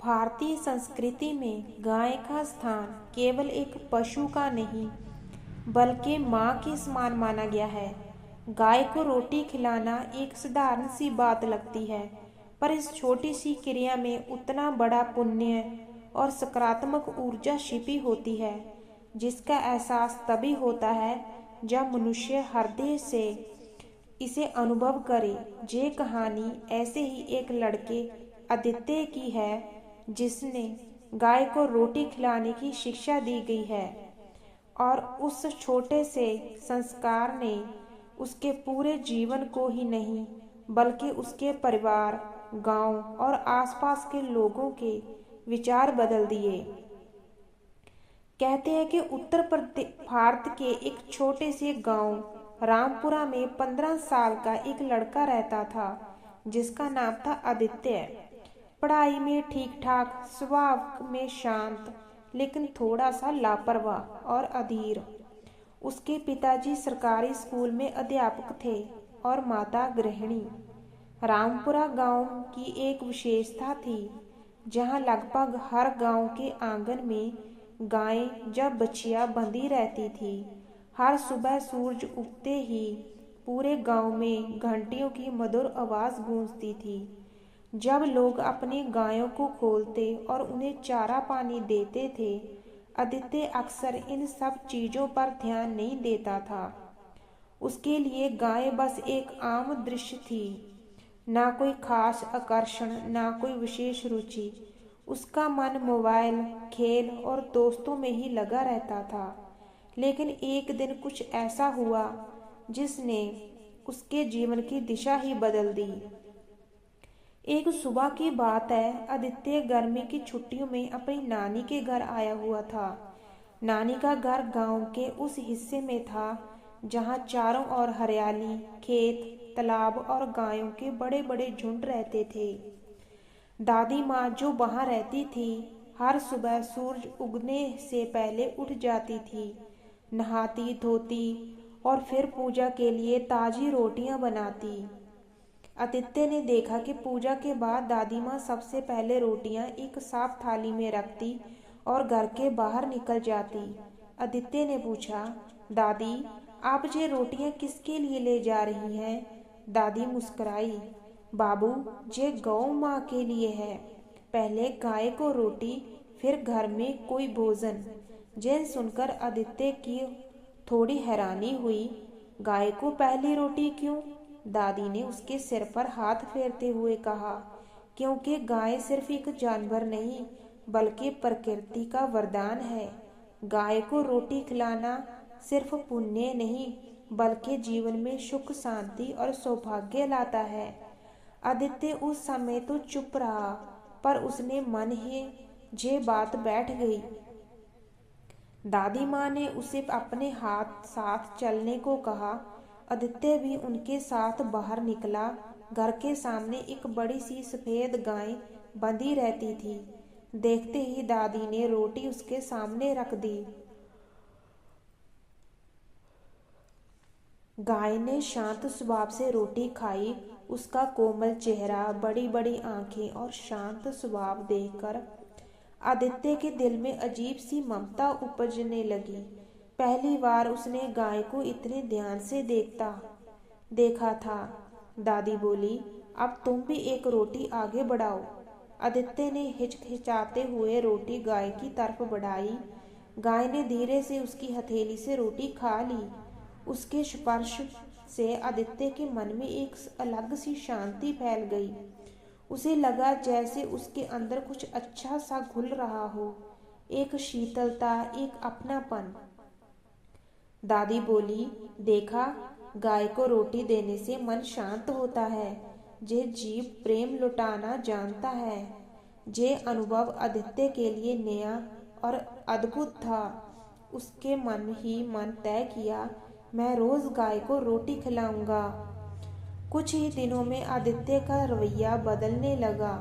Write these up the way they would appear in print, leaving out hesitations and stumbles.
भारतीय संस्कृति में गाय का स्थान केवल एक पशु का नहीं बल्कि माँ के समान माना गया है। गाय को रोटी खिलाना एक साधारण सी बात लगती है, पर इस छोटी सी क्रिया में उतना बड़ा पुण्य और सकारात्मक ऊर्जा छिपी होती है, जिसका एहसास तभी होता है जब मनुष्य हृदय से इसे अनुभव करे। ये कहानी ऐसे ही एक लड़के आदित्य की है, जिसने गाय को रोटी खिलाने की शिक्षा दी गई है, और उस छोटे से संस्कार ने उसके पूरे जीवन को ही नहीं बल्कि उसके परिवार, गांव और आसपास के लोगों के विचार बदल दिए। कहते हैं कि उत्तर प्रदेश भारत के एक छोटे से गांव रामपुरा में 15 साल का एक लड़का रहता था, जिसका नाम था आदित्य। पढ़ाई में ठीक ठाक, स्वभाव में शांत, लेकिन थोड़ा सा लापरवाह और अधीर। उसके पिताजी सरकारी स्कूल में अध्यापक थे और माता गृहिणी। रामपुरा गांव की एक विशेषता थी, जहां लगभग हर गांव के आंगन में गायें जब बछिया बंधी रहती थी। हर सुबह सूरज उगते ही पूरे गांव में घंटियों की मधुर आवाज गूंजती थी। जब लोग अपनी गायों को खोलते और उन्हें चारा पानी देते थे, आदित्य अक्सर इन सब चीजों पर ध्यान नहीं देता था। उसके लिए गाय बस एक आम दृश्य थी, ना कोई खास आकर्षण, ना कोई विशेष रुचि। उसका मन मोबाइल, खेल और दोस्तों में ही लगा रहता था। लेकिन एक दिन कुछ ऐसा हुआ जिसने उसके जीवन की दिशा ही बदल दी। एक सुबह की बात है, आदित्य गर्मी की छुट्टियों में अपनी नानी के घर आया हुआ था। नानी का घर गांव के उस हिस्से में था जहां चारों ओर हरियाली, खेत, तालाब और गायों के बड़े बड़े झुंड रहते थे। दादी माँ जो वहां रहती थी, हर सुबह सूरज उगने से पहले उठ जाती थी, नहाती धोती और फिर पूजा के लिए ताजी रोटियां बनाती। आदित्य ने देखा कि पूजा के बाद दादी माँ सबसे पहले रोटियां एक साफ थाली में रखती और घर के बाहर निकल जाती। आदित्य ने पूछा, दादी, आप ये रोटियां किसके लिए ले जा रही हैं? दादी मुस्कुराई, बाबू, ये गौ माँ के लिए है। पहले गाय को रोटी, फिर घर में कोई भोजन। ये सुनकर आदित्य की थोड़ी हैरानी हुई। गाय को पहली रोटी क्यों? दादी ने उसके सिर पर हाथ फेरते हुए कहा, क्योंकि गाय सिर्फ एक जानवर नहीं बल्कि प्रकृति का वरदान है। गाय को रोटी खिलाना सिर्फ पुण्य नहीं बल्कि जीवन में सुख, शांति और सौभाग्य लाता है। आदित्य उस समय तो चुप रहा, पर उसने मन ही ये बात बैठ गई। दादी माँ ने उसे अपने हाथ साथ चलने को कहा। आदित्य भी उनके साथ बाहर निकला। घर के सामने एक बड़ी सी सफेद गाय बंधी रहती थी। देखते ही दादी ने रोटी उसके सामने रख दी। गाय ने शांत स्वभाव से रोटी खाई। उसका कोमल चेहरा, बड़ी बड़ी आंखें और शांत स्वभाव देखकर आदित्य के दिल में अजीब सी ममता उपजने लगी। पहली बार उसने गाय को इतने ध्यान से देखा था। दादी बोली, अब तुम भी एक रोटी आगे बढ़ाओ। आदित्य ने हिचकिचाते हुए रोटी गाय की तरफ बढ़ाई। गाय ने धीरे से उसकी हथेली से रोटी खा ली। उसके स्पर्श से आदित्य के मन में एक अलग सी शांति फैल गई। उसे लगा जैसे उसके अंदर कुछ अच्छा सा घुल रहा हो, एक शीतलता, एक अपनापन। दादी बोली, देखा, गाय को रोटी देने से मन शांत होता है। जे जीव प्रेम लुटाना जानता है। ये अनुभव आदित्य के लिए नया और अद्भुत था। उसके मन ही मन तय किया, मैं रोज गाय को रोटी खिलाऊंगा। कुछ ही दिनों में आदित्य का रवैया बदलने लगा।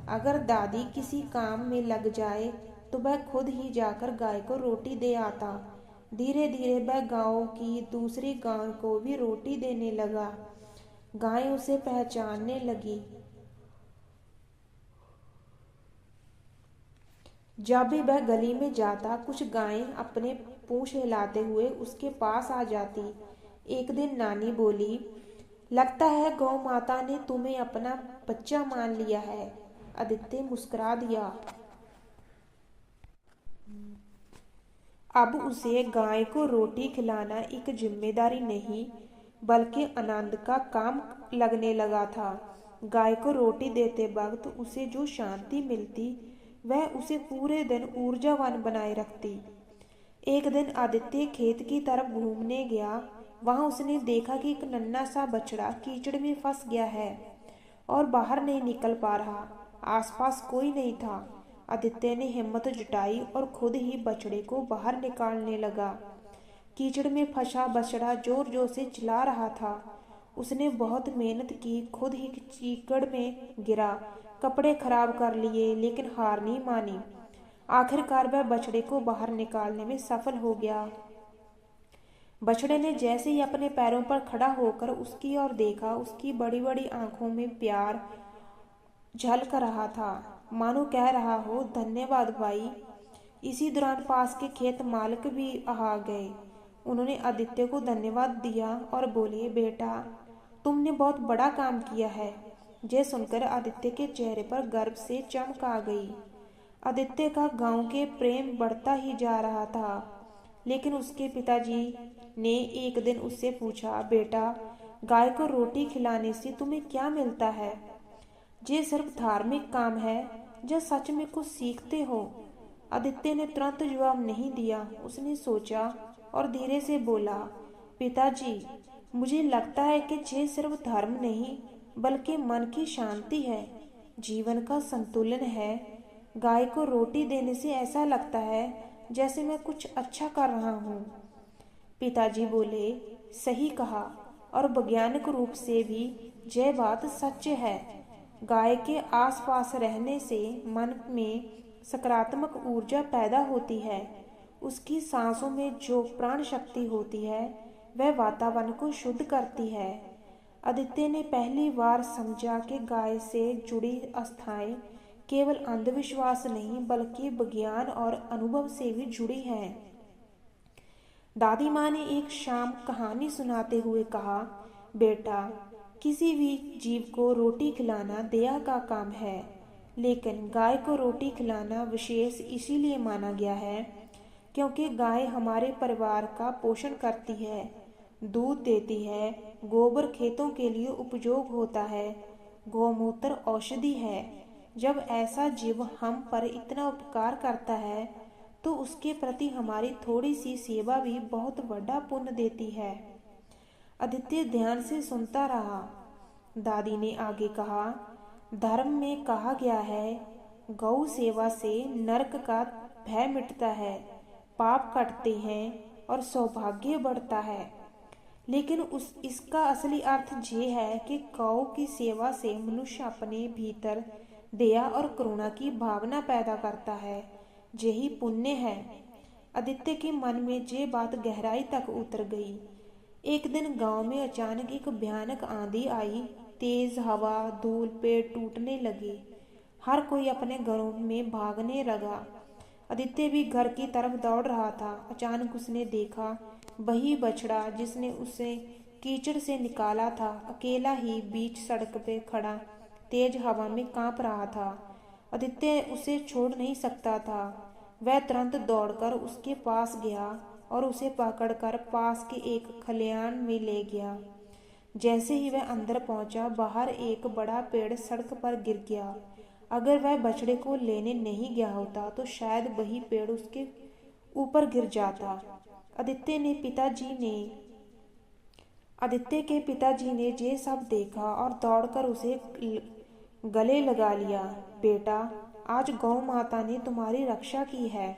अगर दादी किसी काम में लग जाए तो वह खुद ही जाकर गाय को रोटी दे आता। धीरे धीरे वह गांव की दूसरी गाय को भी रोटी देने लगा। गाय उसे पहचानने लगी जब भी वह गली में जाता कुछ गायें अपने पूंछ हिलाते हुए उसके पास आ जाती। एक दिन नानी बोली, लगता है गौ माता ने तुम्हें अपना बच्चा मान लिया है। आदित्य मुस्कुरा दिया। अब उसे गाय को रोटी खिलाना एक जिम्मेदारी नहीं बल्कि आनंद का काम लगने लगा था। गाय को रोटी देते वक्त उसे जो शांति मिलती वह उसे पूरे दिन ऊर्जावान बनाए रखती। एक दिन आदित्य खेत की तरफ घूमने गया। वहां उसने देखा कि एक नन्हा सा बछड़ा कीचड़ में फंस गया है और बाहर नहीं निकल पा रहा। आसपास कोई नहीं था। आदित्य ने हिम्मत जुटाई और खुद ही बछड़े को बाहर निकालने लगा। कीचड़ में फंसा बछड़ा जोर जोर से चिल्ला रहा था। उसने बहुत मेहनत की, खुद ही कीचड़ में गिरा, कपड़े खराब कर लिए, लेकिन हार नहीं मानी। आखिरकार वह बछड़े को बाहर निकालने में सफल हो गया। बछड़े ने जैसे ही अपने पैरों पर खड़ा होकर उसकी ओर देखा, उसकी बड़ी बड़ी आंखों में प्यार झलक रहा था, मानो कह रहा हो, धन्यवाद भाई। इसी दौरान पास के खेत मालिक भी आ गए। उन्होंने आदित्य को धन्यवाद दिया और बोले, बेटा तुमने बहुत बड़ा काम किया है। यह सुनकर आदित्य के चेहरे पर गर्व से चमक आ गई। आदित्य का गांव के प्रेम बढ़ता ही जा रहा था। लेकिन उसके पिताजी ने एक दिन उससे पूछा, बेटा गाय को रोटी खिलाने से तुम्हें क्या मिलता है? ये सिर्फ धार्मिक काम है या सच में कुछ सीखते हो? आदित्य ने तुरंत जवाब नहीं दिया। उसने सोचा और धीरे से बोला, पिताजी मुझे लगता है कि ये सिर्फ धर्म नहीं बल्कि मन की शांति है, जीवन का संतुलन है। गाय को रोटी देने से ऐसा लगता है जैसे मैं कुछ अच्छा कर रहा हूँ। पिताजी बोले, सही कहा, और वैज्ञानिक रूप से भी यह बात सच है। गाय के आसपास रहने से मन में सकारात्मक ऊर्जा पैदा होती है। उसकी सांसों में जो प्राण शक्ति होती है वह वातावरण को शुद्ध करती है। आदित्य ने पहली बार समझा कि गाय से जुड़ी आस्थाएं केवल अंधविश्वास नहीं बल्कि विज्ञान और अनुभव से भी जुड़ी हैं। दादी माँ ने एक शाम कहानी सुनाते हुए कहा, बेटा किसी भी जीव को रोटी खिलाना दया का काम है, लेकिन गाय को रोटी खिलाना विशेष इसीलिए माना गया है क्योंकि गाय हमारे परिवार का पोषण करती है, दूध देती है, गोबर खेतों के लिए उपयोग होता है, गौमूत्र औषधि है। जब ऐसा जीव हम पर इतना उपकार करता है तो उसके प्रति हमारी थोड़ी सी सेवा भी बहुत बड़ा पुण्य देती है। आदित्य ध्यान से सुनता रहा। दादी ने आगे कहा, धर्म में कहा गया है, गौ सेवा से नरक का भय मिटता है, पाप कटते हैं और सौभाग्य बढ़ता है। लेकिन इसका असली अर्थ ये है कि गौ की सेवा से मनुष्य अपने भीतर दया और करुणा की भावना पैदा करता है। यही पुण्य है। आदित्य के मन में ये बात गहराई तक उतर गई। एक दिन गांव में अचानक एक भयानक आंधी आई। तेज हवा, धूल, पेड़ टूटने लगे। हर कोई अपने घरों में भागने लगा। आदित्य भी घर की तरफ दौड़ रहा था। अचानक उसने देखा वही बछड़ा जिसने उसे कीचड़ से निकाला था, अकेला ही बीच सड़क पे खड़ा तेज हवा में कांप रहा था। आदित्य उसे छोड़ नहीं सकता था। वह तुरंत दौड़कर उसके पास गया और उसे पकड़कर पास के एक खलिहान में ले गया। जैसे ही वह अंदर पहुंचा, बाहर एक बड़ा पेड़ सड़क पर गिर गया। अगर वह बछड़े को लेने नहीं गया होता तो शायद वही पेड़ उसके ऊपर गिर जाता। आदित्य के पिताजी ने ये सब देखा और दौड़कर उसे गले लगा लिया। बेटा, आज गौ माता ने तुम्हारी रक्षा की है।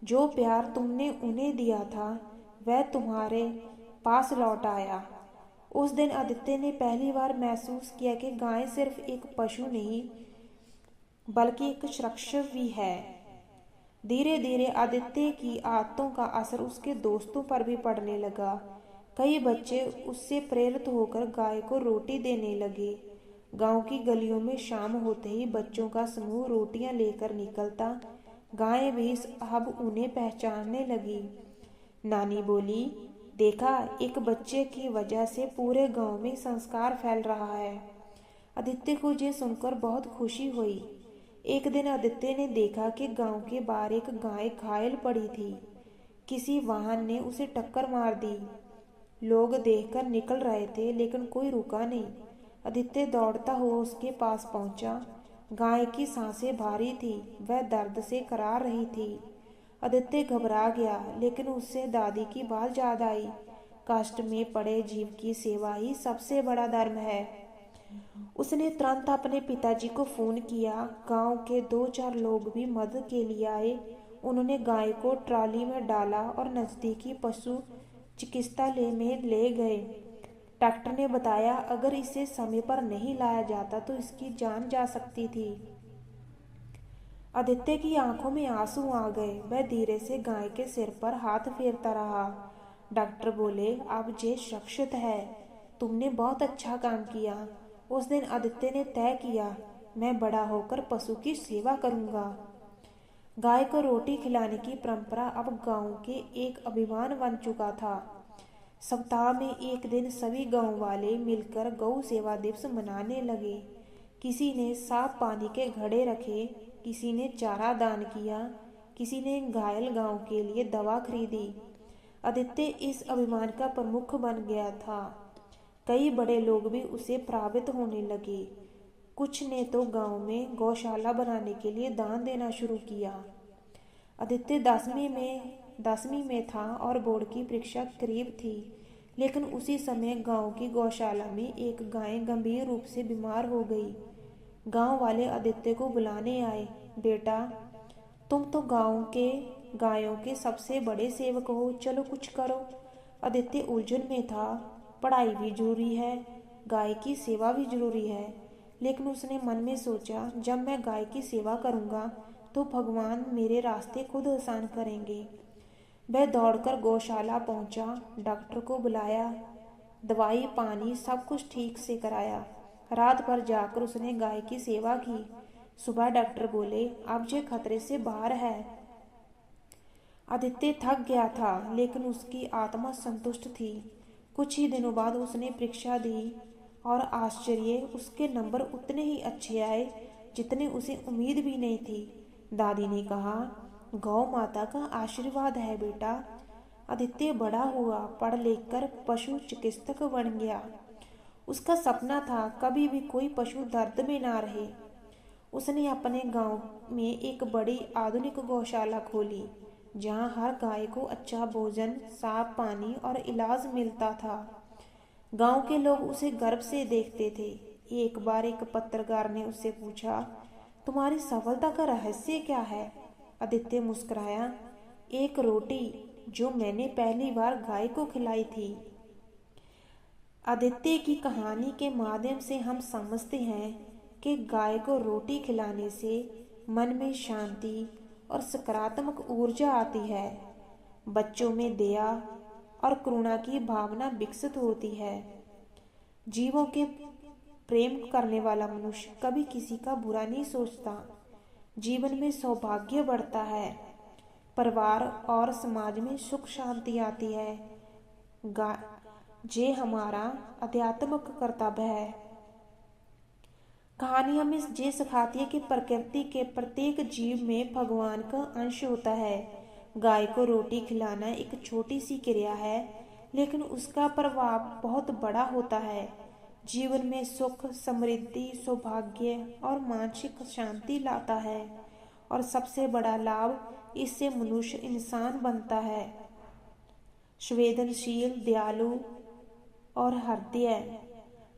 जो प्यार तुमने उन्हें दिया था वह तुम्हारे पास लौट आया। उस दिन आदित्य ने पहली बार महसूस किया कि गाय सिर्फ एक पशु नहीं बल्कि एक रक्षक भी है। धीरे धीरे आदित्य की आदतों का असर उसके दोस्तों पर भी पड़ने लगा। कई बच्चे उससे प्रेरित होकर गाय को रोटी देने लगे। गांव की गलियों में शाम होते ही बच्चों का समूह रोटियां लेकर निकलता। गाय भी अब उन्हें पहचानने लगी। नानी बोली, देखा, एक बच्चे की वजह से पूरे गांव में संस्कार फैल रहा है। आदित्य को ये सुनकर बहुत खुशी हुई। एक दिन आदित्य ने देखा कि गांव के बाहर एक गाय घायल पड़ी थी। किसी वाहन ने उसे टक्कर मार दी। लोग देखकर निकल रहे थे, लेकिन कोई रुका नहीं। आदित्य दौड़ता हुआ उसके पास पहुंचा। गाय की सांसें भारी थी, वह दर्द से कराह रही थी। आदित्य घबरा गया, लेकिन उससे दादी की बात याद आई, कष्ट में पड़े जीव की सेवा ही सबसे बड़ा धर्म है। उसने तुरंत अपने पिताजी को फोन किया। गांव के 2-4 लोग भी मदद के लिए आए। उन्होंने गाय को ट्रॉली में डाला और नजदीकी पशु चिकित्सालय में ले गए। डॉक्टर ने बताया, अगर इसे समय पर नहीं लाया जाता तो इसकी जान जा सकती थी। आदित्य की आंखों में आंसू आ गए। वह धीरे से गाय के सिर पर हाथ फेरता रहा। डॉक्टर बोले, अब ये सुरक्षित है, तुमने बहुत अच्छा काम किया। उस दिन आदित्य ने तय किया, मैं बड़ा होकर पशु की सेवा करूंगा। गाय को रोटी खिलाने की परंपरा अब गांव के एक अभिमान बन चुका था। सप्ताह में एक दिन सभी गांव वाले मिलकर गौ सेवा दिवस मनाने लगे। किसी ने साफ पानी के घड़े रखे, किसी ने चारा दान किया, किसी ने घायल गांव के लिए दवा खरीदी। आदित्य इस अभिमान का प्रमुख बन गया था। कई बड़े लोग भी उसे प्रभावित होने लगे। कुछ ने तो गांव में गौशाला बनाने के लिए दान देना शुरू किया। आदित्य 10वीं में था और बोर्ड की परीक्षा करीब थी, लेकिन उसी समय गांव की गौशाला में एक गाय गंभीर रूप से बीमार हो गई। गांव वाले आदित्य को बुलाने आए। बेटा, तुम तो गांव के गायों के सबसे बड़े सेवक हो, चलो कुछ करो। आदित्य उलझन में था। पढ़ाई भी जरूरी है, गाय की सेवा भी जरूरी है, लेकिन उसने मन में सोचा, जब मैं गाय की सेवा करूंगा तो भगवान मेरे रास्ते खुद आसान करेंगे। वह दौड़कर गौशाला पहुंचा, डॉक्टर को बुलाया, दवाई पानी सब कुछ ठीक से कराया। रात भर जाकर उसने गाय की सेवा की। सुबह डॉक्टर बोले, अब ये खतरे से बाहर है। आदित्य थक गया था, लेकिन उसकी आत्मा संतुष्ट थी। कुछ ही दिनों बाद उसने परीक्षा दी और आश्चर्य, उसके नंबर उतने ही अच्छे आए जितने उसे उम्मीद भी नहीं थी। दादी ने कहा, गौ माता का आशीर्वाद है बेटा। आदित्य बड़ा हुआ, पढ़ लिख कर पशु चिकित्सक बन गया। उसका सपना था कभी भी कोई पशु दर्द में ना रहे। उसने अपने गांव में एक बड़ी आधुनिक गौशाला खोली, जहां हर गाय को अच्छा भोजन, साफ पानी और इलाज मिलता था। गांव के लोग उसे गर्व से देखते थे। एक बार एक पत्रकार ने उससे पूछा, तुम्हारी सफलता का रहस्य क्या है? आदित्य मुस्कुराया, एक रोटी जो मैंने पहली बार गाय को खिलाई थी। आदित्य की कहानी के माध्यम से हम समझते हैं कि गाय को रोटी खिलाने से मन में शांति और सकारात्मक ऊर्जा आती है। बच्चों में दया और करुणा की भावना विकसित होती है। जीवों के प्रेम करने वाला मनुष्य कभी किसी का बुरा नहीं सोचता। जीवन में सौभाग्य बढ़ता है, परिवार और समाज में सुख शांति आती है। ये हमारा आध्यात्मिक कर्तव्य है। कहानी हमें ये सिखाती है कि प्रकृति के प्रत्येक जीव में भगवान का अंश होता है। गाय को रोटी खिलाना एक छोटी सी क्रिया है, लेकिन उसका प्रभाव बहुत बड़ा होता है। जीवन में सुख, समृद्धि, सौभाग्य और मानसिक शांति लाता है, और सबसे बड़ा लाभ, इससे मनुष्य इंसान बनता है, संवेदनशील, दयालु और हृदय।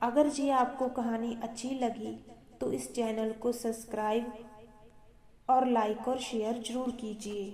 अगर ये आपको कहानी अच्छी लगी तो इस चैनल को सब्सक्राइब और लाइक और शेयर जरूर कीजिए।